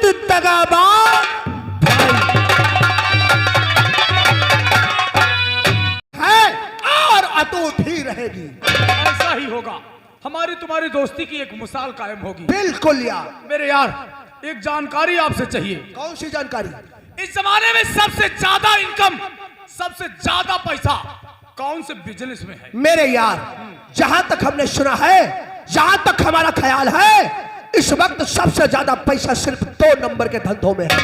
दगाबाज है और अटूट ही रहेगी। ऐसा ही होगा, हमारी तुम्हारी दोस्ती की एक मिसाल कायम होगी। बिल्कुल यार। मेरे यार, एक जानकारी आपसे चाहिए। कौन सी जानकारी? इस जमाने में सबसे ज्यादा इनकम, सबसे ज्यादा पैसा कौन से बिजनेस में है? मेरे यार, जहां तक हमने सुना है, जहां तक हमारा ख्याल है, इस वक्त सबसे ज्यादा पैसा सिर्फ 2 नंबर के धंधों में है।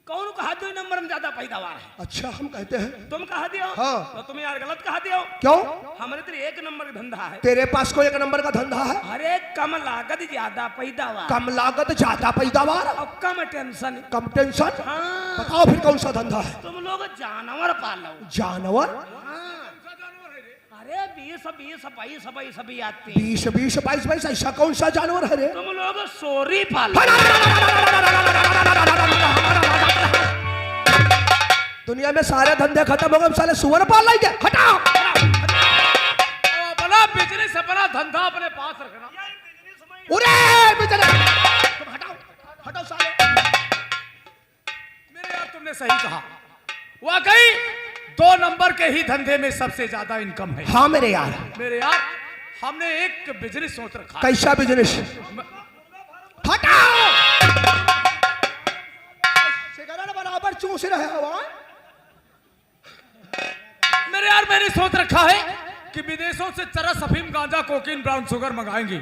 कौन कहा 2 नंबर में ज्यादा पैदावार है? अच्छा, हम कहते हैं। तुम कहा दियो? हाँ। तो तुम यार गलत कहा दियो। क्यों? हमारे तेरे 1 नंबर का धंधा है। तेरे पास कोई 1 नंबर का धंधा है? अरे कम लागत ज्यादा पैदावार। कम लागत ज्यादा पैदावार और कम टेंशन। कम टेंशन। हाँ। बताओ फिर कौन सा धंधा है? तुम लोग जानवर पालो। जानवर? अरे 20 20 22 22 सभी आती। 20 20 22 22 ऐसा कौन सा जानवर है रे? तुम लोग सोरी पालो। दुनिया में सारे धंधे खत्म हो गए, साले सुअर पाल लाएंगे। हटाओ। अपना बिजनेस, अपना धंधा अपने पास रखना। उरे बिजनेस तुम हटाओ, हटाओ साले। मेरे यार, तुमने सही कहा, वाकई 2 नंबर के ही धंधे में सबसे ज्यादा इनकम है। हाँ मेरे यार। मेरे यार, हमने एक बिजनेस सोच रखा है। कैसा बिजनेस? हटाओ। सिगरेट बराबर चूस रहे हो। मेरे यार, मैंने सोच रखा है कि विदेशों से चरस, अफीम, गांजा, कोकीन, ब्राउन शुगर मंगाएंगे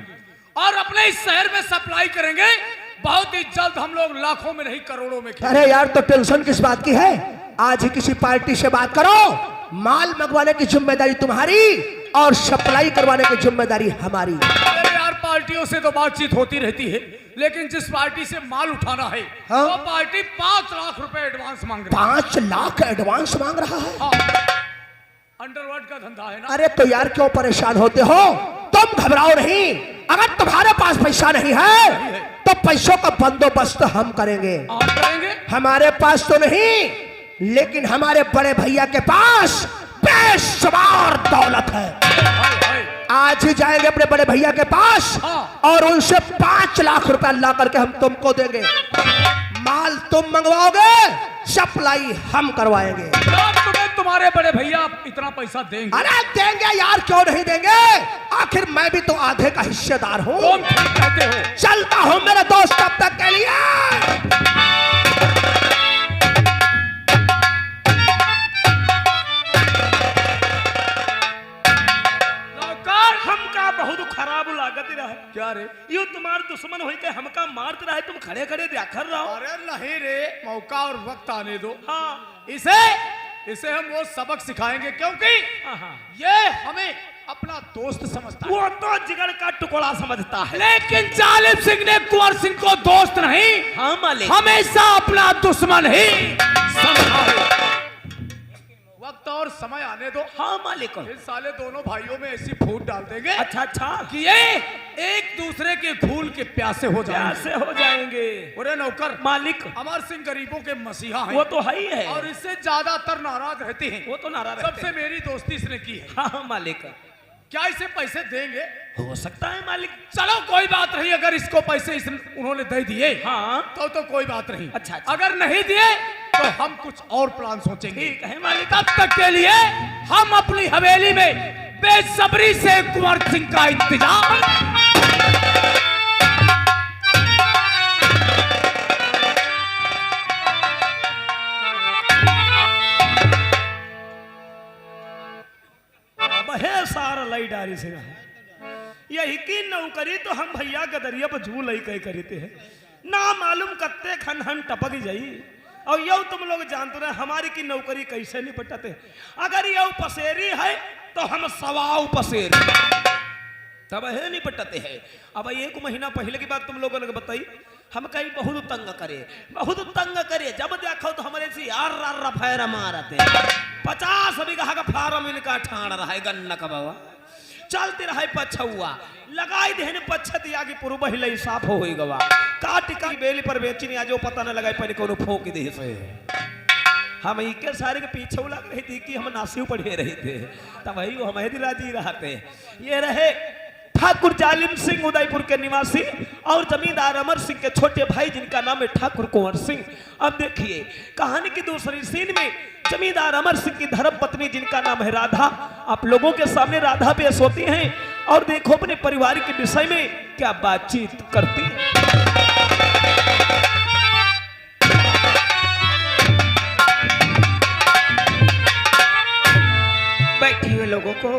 और अपने इस शहर में सप्लाई करेंगे। बहुत ही जल्द हम लोग लाखों में नहीं करोड़ों में। अरे यार, तो टेंशन किस बात की है? आज ही किसी पार्टी से बात करो, माल मंगवाने की जिम्मेदारी तुम्हारी और सप्लाई करवाने की जिम्मेदारी हमारी। मेरे यार, पार्टियों से तो बातचीत होती रहती है, लेकिन जिस पार्टी से माल उठाना है, हाँ? वो पार्टी 5 लाख रुपए एडवांस मांग रही है। 5 लाख एडवांस मांग रहा है? हाँ। अंडरवर्ल्ड का धंधा है ना। अरे तो यार क्यों परेशान होते हो? तुम घबराओ नहीं। अगर तुम्हारे पास पैसा नहीं है तो पैसों का बंदोबस्त हम करेंगे। आप करेंगे? हमारे पास तो नहीं, लेकिन हमारे बड़े भैया के पास बेशुमार दौलत है। हाय हाय। आज ही जाएंगे अपने बड़े भैया के पास हाँ। और उनसे 5 लाख रुपया ला करके हम तुमको देंगे। माल तुम मंगवाओगे, सप्लाई हम करवाएंगे। तुम्हें तुम्हारे बड़े भैया इतना पैसा देंगे? अरे देंगे यार, क्यों नहीं देंगे? आखिर मैं भी तो आधे का हिस्सेदार हूँ। तुम ठीक कहते हो। चलता हूँ मेरे दोस्त, तब तक के लिए। हमका बहुत खराब लागत रहा। क्या रे? यो तुम्हारे दुश्मन होई के हमका मारते रहे, तुम खड़े खड़े देखर रहो। अरे नहीं रे, मौका और वक्त आने दो। हाँ। इसे हम वो सबक सिखाएंगे, क्योंकि ये हमें अपना दोस्त समझता है। वो तो जिगर का टुकड़ा समझता है, लेकिन जालिम सिंह ने कुंवर सिंह को दोस्त नहीं, हाँ मालिक, हमेशा अपना दुश्मन ही समझा है। वक्त और समय आने दो। हाँ मालिक। इन साले दोनों भाइयों में ऐसी फूट डाल देंगे अच्छा अच्छा कि ये एक दूसरे के फूल के प्यासे हो जाएंगे। प्यासे हो जाएंगे। अरे नौकर मालिक, अमर सिंह गरीबों के मसीहा हैं। वो तो है ही है। और इससे ज्यादातर नाराज रहते हैं। वो तो नाराज रहते सबसे हैं। मेरी दोस्ती इसने की है। हाँ मालिक। क्या इसे पैसे देंगे? हो सकता है मालिक। चलो कोई बात नहीं, अगर इसको पैसे उन्होंने दे दिए हाँ तो कोई बात नहीं। अच्छा, अच्छा। अगर नहीं दिए तो हम कुछ और प्लान सोचेंगे। ठीक है मालिक। तब तक के लिए हम अपनी हवेली में बेसब्री से कुंवर सिंह का इंतजार। है सारा लाई डारी से यही की नौकरी तो हम भैया गदरिया पर झूल ही कह करते हैं ना, मालूम कत्ते खन हन टपक जाई। और यो तुम लोग जानते रहे हमारी की नौकरी कैसे निपटते। अगर यो पसेरी है तो हम सवाऊ पसेरी तब है निपटते हैं। अब 1 महीना पहले की बात तुम लोगों ने बताई, हम कहीं बहुत तंग करे। जब देखो तो हमारे से यार रफेरा मारते 50 बीघा का फार्म इनका ठाण रहा है गन्ना का बाबा। चलते रहे पछुआ लगाई देने पछतिया की पूर्व हिले साफ हो गवा काट का बेली पर बेचनी आज पता न लगाई पहले कोनो फोक दे से। हम इके सारे के पीछे लग रही थी कि हम नासियों पढ़े रहे थे, तब वही हम राजी रहते। ये रहे ठाकुर जालिम सिंह उदयपुर के निवासी और जमींदार अमर सिंह के छोटे भाई जिनका नाम है ठाकुर कुंवर सिंह। अब देखिए कहानी की दूसरी सीन में जमींदार अमर सिंह की धर्म पत्नी जिनका नाम है राधा, आप लोगों के सामने राधा पेश होती हैं और देखो अपने परिवार के विषय में क्या बातचीत करती है। बैठे हुए लोगों को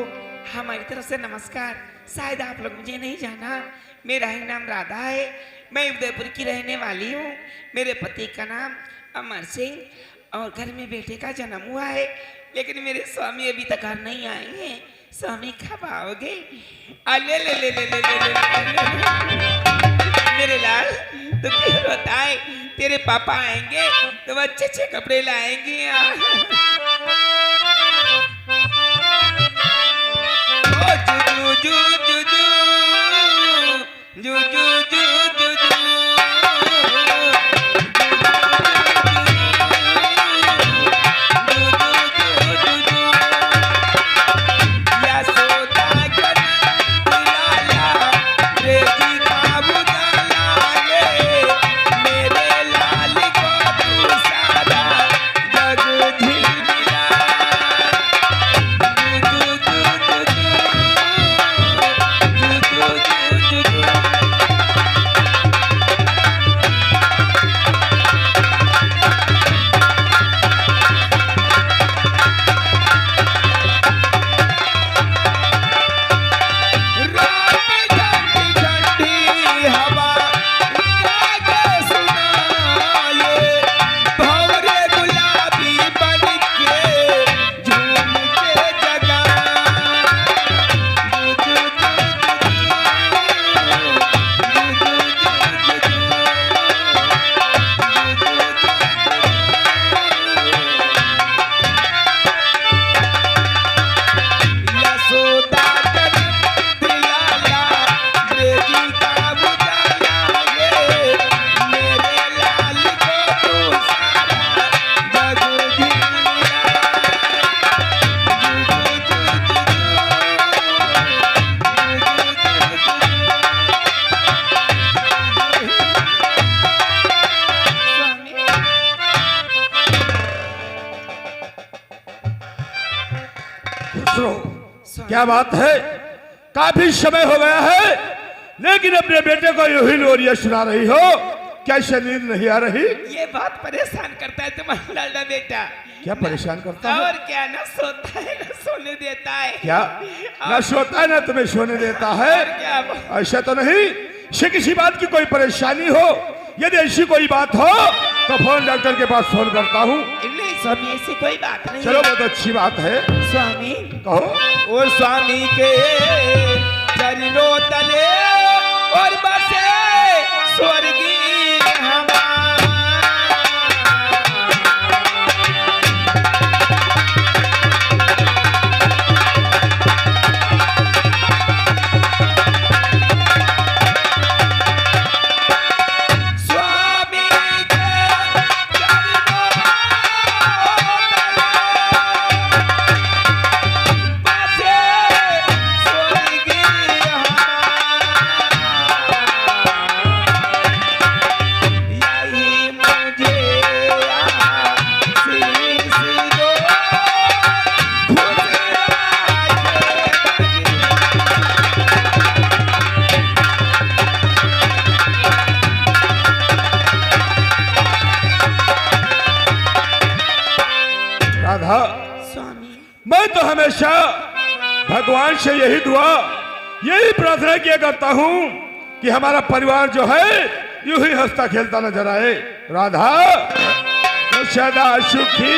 हमारी तरफ से नमस्कार। शायद आप लोग मुझे नहीं जाना, मेरा ही नाम राधा है, मैं उदयपुर की रहने वाली हूँ। मेरे पति का नाम अमर सिंह और घर में बेटे का जन्म हुआ है, लेकिन मेरे स्वामी अभी तक घर नहीं आए हैं। स्वामी कब आओगे? ले ले ले ले ले ले ले मेरे लाल, तो क्यों रोता है? तेरे पापा आएंगे तो अच्छे अच्छे कपड़े लाएंगे। जू जू जू जू जू जू जू जू जू क्या बात है, काफी समय हो गया है लेकिन अपने बेटे को यूं ही लोरियां सुना रही हो, क्या नींद नहीं आ रही? ये बात परेशान करता है तुम्हारा लाडला बेटा। क्या परेशान करता है? और क्या, ना सोता है ना सोने देता है। क्या ना सोता है ना तुम्हें सोने देता है? क्या ऐसा तो नहीं से किसी बात की कोई परेशानी हो? यदि ऐसी कोई बात हो तो फोन डॉक्टर के पास फोन करता हूँ। नहीं स्वामी, ऐसी कोई बात नहीं। चलो बहुत अच्छी बात है। स्वामी कहो। और स्वामी के चरणों तले और बसे स्वर्गीय हमारा। मैं तो हमेशा भगवान से यही दुआ यही प्रार्थना किया करता हूँ कि हमारा परिवार जो है यूं ही हंसता खेलता नजर आए। राधा तो सदा सुखी,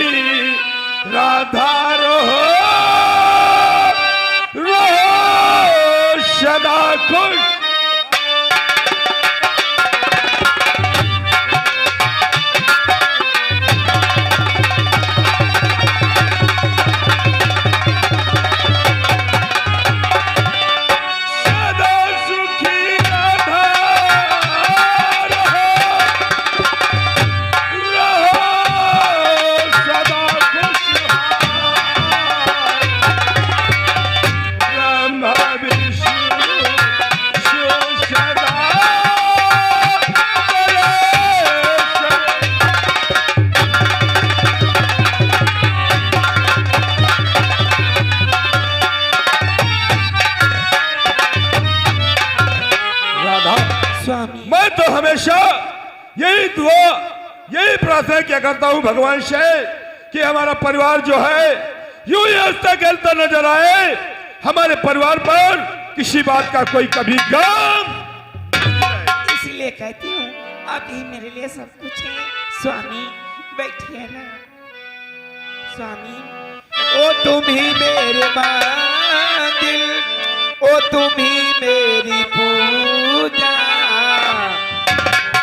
राधा रहो रहो सदा खुश। मैं तो हमेशा यही दुआ यही प्रार्थना किया करता हूं भगवान से कि हमारा परिवार जो है यूं ही हंसता खेलता नजर आए, हमारे परिवार पर किसी बात का कोई कभी गम। इसीलिए कहती हूँ आप ही मेरे लिए सब कुछ है। स्वामी बैठिए ना। स्वामी ओ तुम ही मेरे मंदिर, ओ तुम ही मेरी पूजा,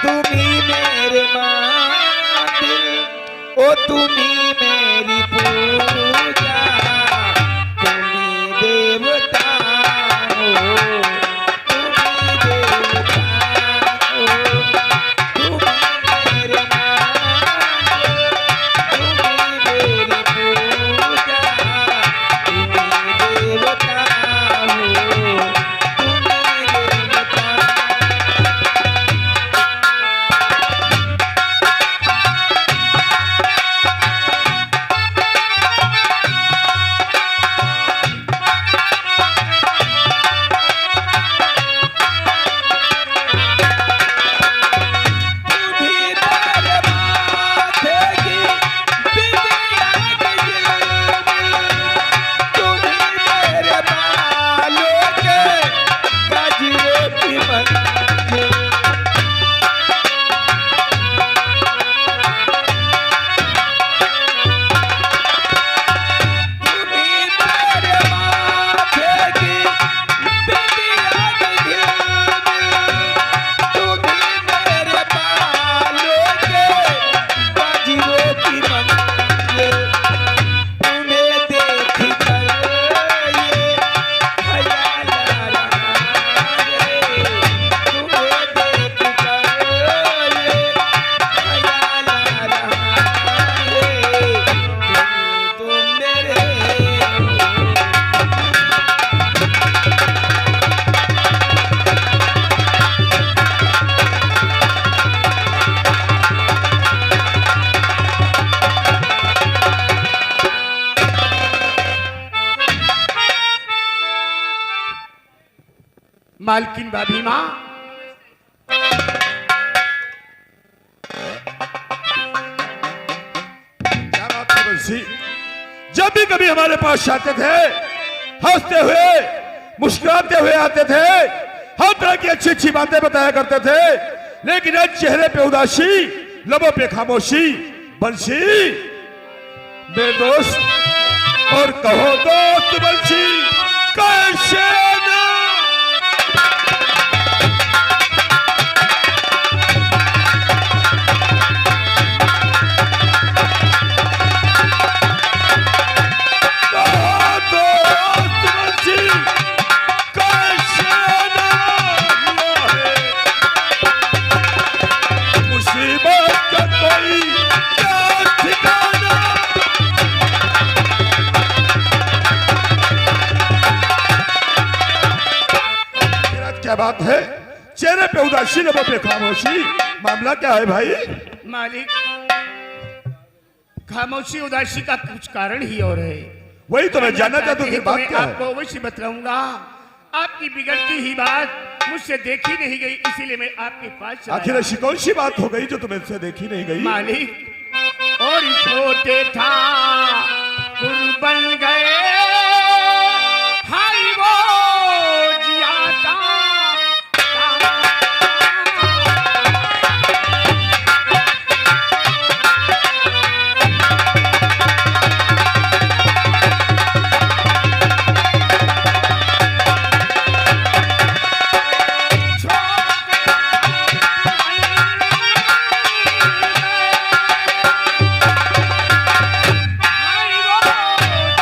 तुम ही मेरे मंदिर, ओ तुम ही मेरी पूजा, तुम ही देवता हो, तुम ही देवता हो, तुम ही मेरे मंदिर, तुम ही मेरी पूजा, तुम ही देवता हो, तुम ही देवता। मालकिन भाभी माँ क्या बात है बंसी? जब भी कभी हमारे पास आते थे हंसते हुए मुस्कुराते हुए आते थे, हर तरह की अच्छी अच्छी बातें बताया करते थे, लेकिन आज चेहरे पे उदासी, लबों पे खामोशी। बंसी मेरे दोस्त, और कहो दोस्त बंसी कैसे ना। क्या बात है? चेहरे पे उदासी, लबों पे खामोशी, मामला क्या है भाई? मालिक, खामोशी उदासी का कुछ कारण ही और है। वही तो मैं जानना चाहता हूँ कि बात क्या है? आपको अवश्य बतलाऊंगा। आपकी बिगड़ती ही बात मुझसे देखी नहीं गई, इसीलिए मैं आपके पास चला आखिर आया। ऐसी कौन सी बात हो गई जो तुमसे देखी नहीं गई? मालिक, और छोटे था बन गए, हाय वो जियाता हाय वो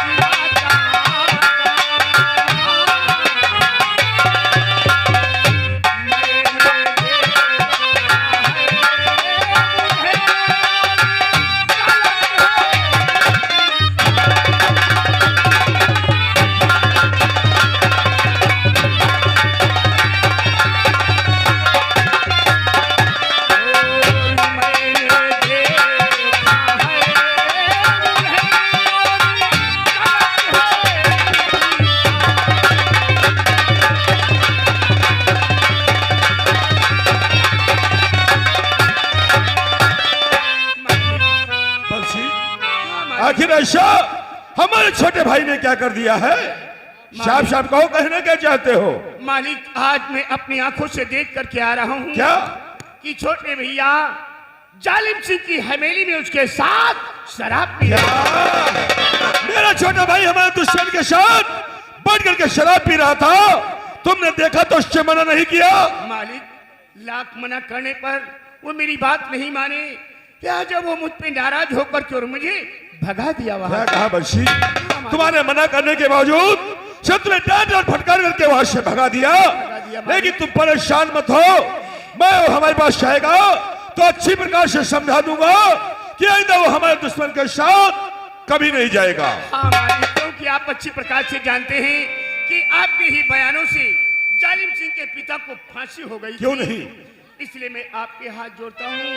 जियाता ऐसा हमारे छोटे भाई ने क्या कर दिया है? साफ साफ कहो, कहना क्या चाहते हो? मालिक, आज मैं अपनी आंखों से देख करके आ रहा हूँ क्या? कि छोटे भैया जालिम सिंह की हवेली में उसके साथ शराब पी रहा था। मेरा छोटा भाई हमारे दुश्मन के साथ बैठ करके शराब पी रहा था, तुमने देखा तो उससे मना नहीं किया? मालिक, लाख मना करने पर वो मेरी बात नहीं माने। क्या जब वो मुझ पे नाराज होकर के और मुझे भगा दिया वहां। क्या कहा बंशी? तुम्हारे मना करने के बावजूद शत्रु ने डांट और फटकार करके वहां से भगा दिया। लेकिन तुम परेशान मत हो, मैं हमारे पास आएगा तो अच्छी प्रकार से समझा दूंगा कि आइंदा वो हमारे दुश्मन के साथ कभी नहीं जाएगा। हाँ मालिक, क्योंकि आप अच्छी प्रकार से जानते हैं कि आपके ही बयानों से जालिम सिंह के पिता को फांसी हो गई। क्यों थी। नहीं? इसलिए मैं आपके हाथ जोड़ता हूँ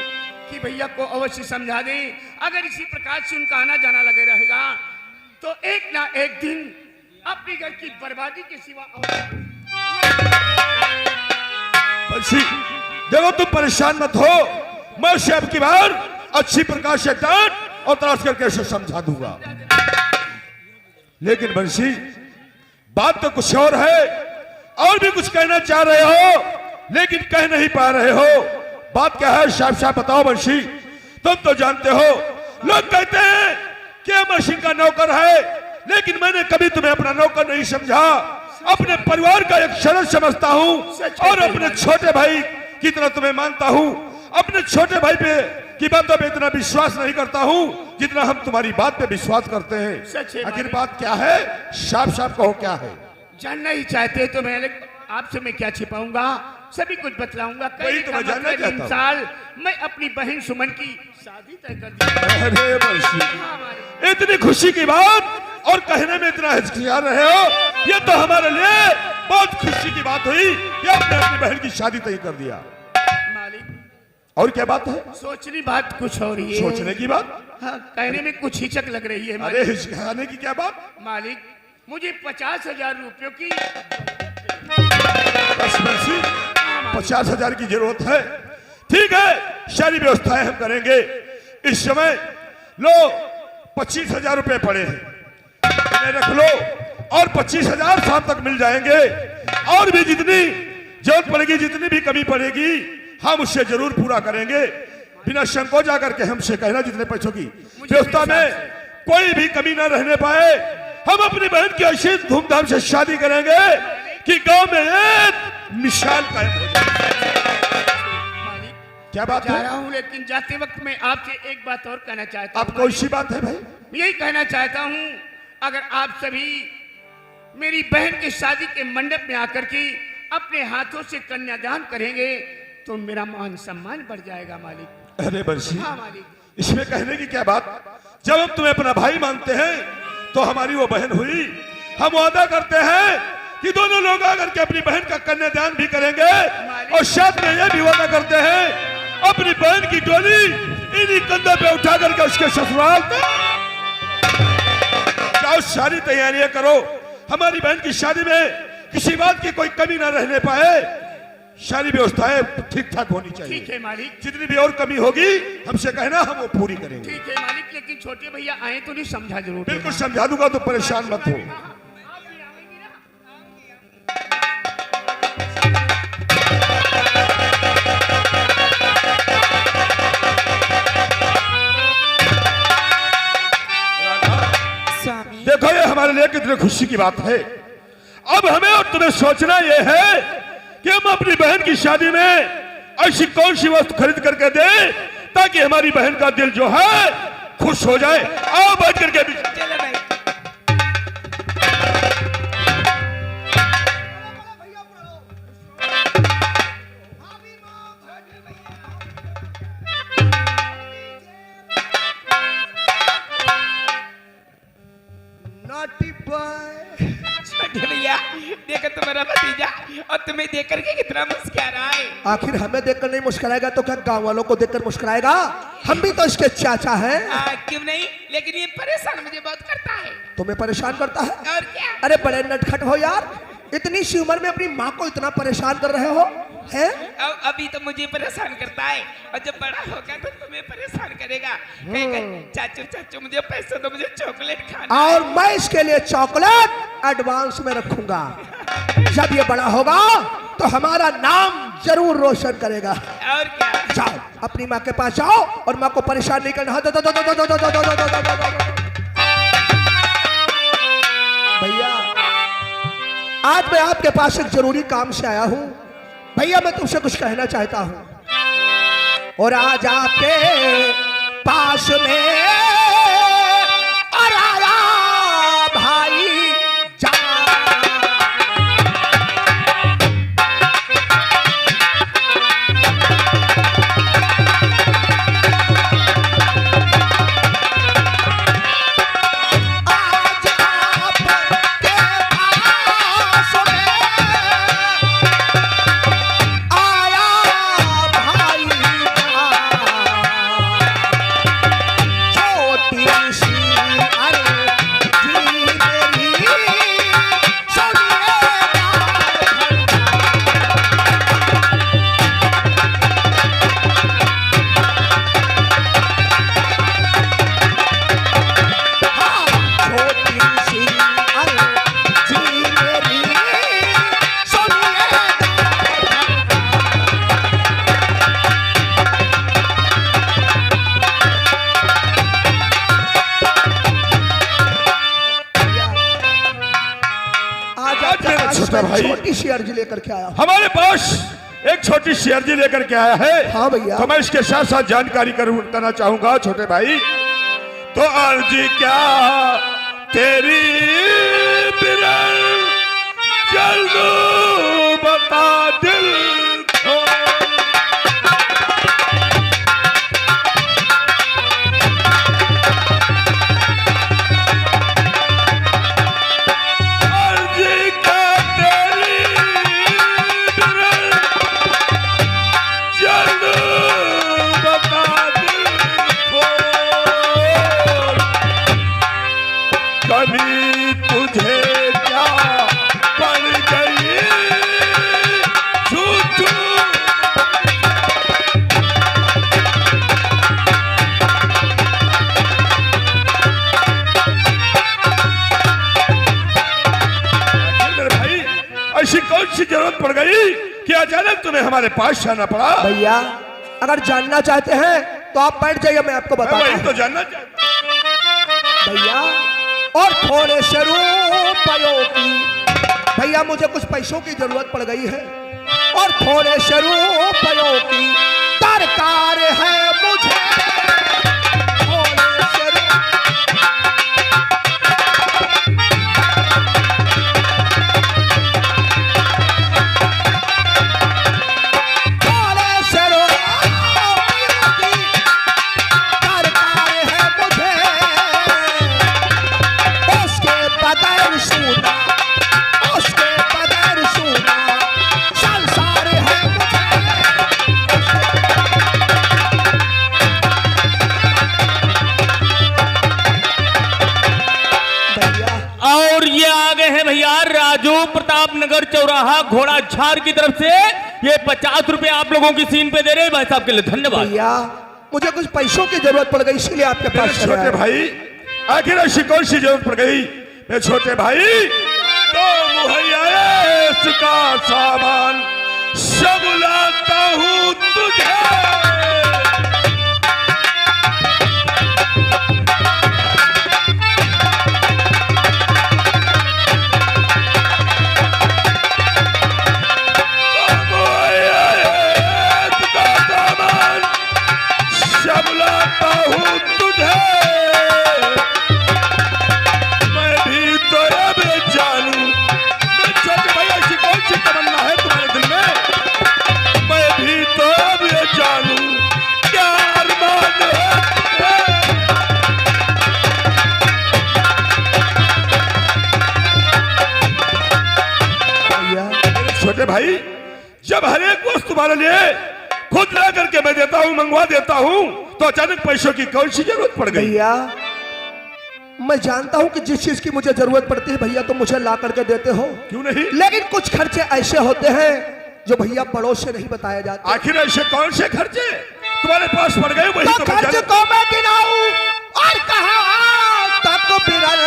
कि भैया को अवश्य समझा दें। अगर इसी प्रकार से उनका आना जाना लगे रहेगा तो एक ना एक दिन अपने घर की बर्बादी के सिवा बंशी, देखो तुम परेशान मत हो, मैं उसे अब की बार अच्छी प्रकार से डांट और तराश करके उसे समझा दूंगा। लेकिन बंशी, बात तो कुछ और है, और भी कुछ कहना चाह रहे हो लेकिन कह नहीं पा रहे हो। बात क्या है? साफ साफ बताओ बंशी। तुम तो जानते हो, लोग कहते हैं कि अमर सिंह का नौकर है, लेकिन मैंने कभी तुम्हें अपना नौकर नहीं समझा। अपने परिवार का एक सदस्य समझता हूँ और अपने छोटे भाई की तरह तुम्हें मानता हूँ। अपने छोटे भाई पे की बातों पे इतना विश्वास नहीं करता हूँ जितना हम तुम्हारी बात पे विश्वास करते सच है हैं। आखिर मालिक। बात क्या है? साफ साफ कहो, क्या है? जानना ही चाहते तो मैं आपसे मैं क्या छिपाऊंगा, सभी कुछ बतलाऊंगा। वही तो मैं जानना चाहता हूं। साल मैं अपनी बहन सुमन की शादी तय कर दी। अरे बंशी, हाँ मालिक। इतनी खुशी की बात और कहने में इतना हिचकिचा रहे हो, ये तो हमारे लिए बहुत खुशी की बात हुई कि आपने अपनी बहन की शादी तय कर दिया। मालिक, और क्या बात है? सोचनी बात कुछ और ही है। सोचने की बात? हाँ, कहने में कुछ हिचक लग रही है अरे मालिक। हिचकिचाने की क्या बात? मालिक, मुझे 50,000 रुपयों की बस बंशी, 50,000 की जरूरत है। ठीक है, सारी व्यवस्थाएं हम करेंगे। इस समय लो 25,000 रुपए पड़े हैं, इन्हें रख लो और 25,000 शाम तक मिल जाएंगे। और भी जितनी जरूरत पड़ेगी, जितनी भी कमी पड़ेगी, हम उससे जरूर पूरा करेंगे। बिना संकोच आकर के हमसे कहना, जितने पैसों की व्यवस्था में कोई भी कमी न रहने पाए। हम अपनी बहन की ऐसी धूमधाम से शादी करेंगे कि गांव में एक मिसाल कायम हो जाए। मालिक, क्या बात जा है? रहा हूँ, लेकिन जाते वक्त मैं आपसे एक बात और कहना चाहता हूँ। आप कौन सी बात है भाई? यही कहना चाहता हूँ, अगर आप सभी मेरी बहन की शादी के मंडप में आकर के अपने हाथों से कन्यादान करेंगे तो मेरा मान सम्मान बढ़ जाएगा मालिक। अरे बंशी, हाँ मालिक। इसमें कहने की क्या बात? जब हम तुम्हें अपना भाई मानते हैं तो हमारी वो बहन हुई। हम वादा करते हैं कि दोनों लोग आकर के अपनी बहन का कन्यादान भी करेंगे और साथ में यह भी वादा करते हैं अपनी बहन की डोली इन्हीं कंधों पे उठा करके उसके ससुराल तक जाओ। सारी तैयारियां करो, हमारी बहन की शादी में किसी बात की कोई कमी ना रहने पाए। सारी व्यवस्थाएं ठीक ठाक होनी चाहिए। ठीक है मालिक। जितनी भी और कमी होगी हमसे कहना, हम वो पूरी करेंगे। ठीक है मालिक, लेकिन छोटे भैया आए तो नहीं समझा जरूर। बिल्कुल समझा दूंगा, तो परेशान मत हो। स्वामी, देखो ये हमारे लिए कितनी खुशी की बात है। अब हमें और तुम्हें सोचना यह है कि हम अपनी बहन की शादी में ऐसी कौन सी वस्तु खरीद करके दें ताकि हमारी बहन का दिल जो है खुश हो जाए। आओ बैठ करके भी। चलो भाई। नॉटी बॉय, छोटे भैया, देखो तुम्हारा भतीजा और तुम्हें देख करके कितना मुस्कुरा रहा है। आखिर हमें देखकर नहीं मुस्कुराएगा तो क्या गांव वालों को देखकर मुस्कुराएगा? हम भी तो इसके चाचा हैं। क्यों नहीं, लेकिन ये परेशान मुझे बहुत करता है। तुम्हें परेशान करता है? और क्या? अरे बड़े नटखट हो यार, इतनी सी उम्र में अपनी माँ को इतना परेशान कर रहे हो। है? अभी तो मुझे परेशान करता है और जब बड़ा होगा तो तुम्हें परेशान करेगा। कहेगा, चाचू चाचू मुझे पैसे दो, मुझे चॉकलेट खाना है। और मैं इसके लिए चॉकलेट एडवांस में रखूंगा। जब ये बड़ा होगा तो हमारा नाम जरूर रोशन करेगा। और क्या? जाओ अपनी माँ के पास जाओ और माँ को परेशान नहीं करना। भैया आज मैं आपके पास एक जरूरी काम से आया हूँ। भैया मैं तुमसे कुछ कहना चाहता हूँ और आज आपके पास में और आया भाई छोटी सी अर्जी लेकर के आया। हमारे पास एक छोटी सी अर्जी लेकर के आया है। हाँ भैया। तो मैं इसके साथ साथ जानकारी करना चाहूंगा छोटे भाई। तो अर्जी क्या तेरी बिरल जल्द बता दिल को। ऐसी कौन सी जरूरत पड़ गई कि अचानक तुम्हें हमारे पास आना पड़ा? भैया अगर जानना चाहते हैं तो आप बैठ जाइए, मैं आपको बताता वही हूं। तो जानना चाहता भैया और थोड़े से रुपयों की, भैया मुझे कुछ पैसों की जरूरत पड़ गई है और थोड़े से रुपयों की दरकार है मुझे। राजू प्रताप नगर चौराहा घोड़ा झार की तरफ से ये 50 रुपए आप लोगों की सीन पे दे रहे हैं। भाई साहब के लिए धन्यवाद। भैया मुझे कुछ पैसों की जरूरत पड़ गई इसलिए आपके पास चला छोटे आया। भाई आखिर ऐसी कौन सी जरूरत पड़ गई मैं छोटे भाई? तो मुहैया है इसका सामान सब लाता हूँ तुझे। छोटे भाई जब हर एक वस्तु तुम्हारे लिए खुद ला करके मैं देता हूँ, मंगवा देता हूँ, तो अचानक पैसों की कौन सी जरूरत पड़ गई? भैया मैं जानता हूँ कि जिस चीज की मुझे जरूरत पड़ती है भैया तुम मुझे ला करके देते हो, क्यों नहीं? लेकिन कुछ खर्चे ऐसे होते हैं जो भैया बड़ों से नहीं बताया जाता। आखिर ऐसे कौन से खर्चे तुम्हारे पास पड़ गए वही तो तो खर्च बचा। को मैं गिनाऊं और कहाँ तक बिरल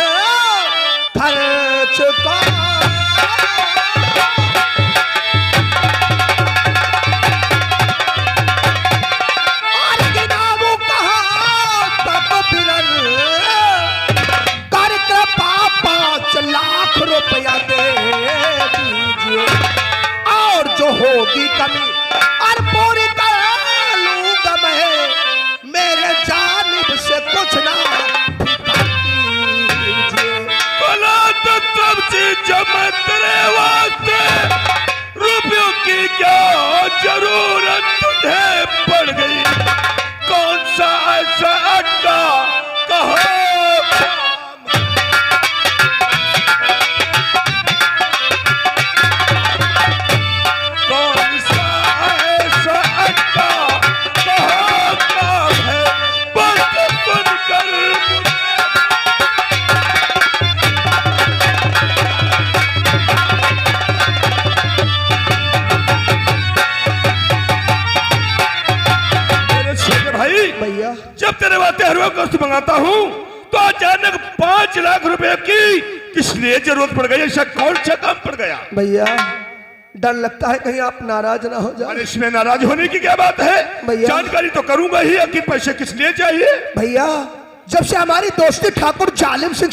खर्च को और गिनाऊं कहाँ तक बिरल कर कृपा 5 लाख रुपया दे दीजिए और जो होगी कमी और पूरी कर लूंगा मैं मेरे जानिब से कुछ ना कीजिए। बोला तो सब चीज जमा तेरे वास्ते रुपयों की क्या जरूरत तुझे पड़ गई। कौन सा ऐसा अड्डा कहो कौन सा ऐसा अड्डा कहो काम है बस सुनकर मुझे मेरे छोटे भाई भैया जब तेरे वास्ते हर वक्त वस्तु मंगाता हूँ तो अचानक 5 लाख रुपए की किस लिए जरूरत पड़ गई। ऐसा कौन सा काम पड़ गया। भैया डर लगता है कहीं आप नाराज ना हो और जाए। इसमें नाराज होने की क्या बात है। भैया। जानकारी तो करूंगा ही कि पैसे किस लिए चाहिए। भैया जब से हमारी दोस्ती ठाकुर जालिम सिंह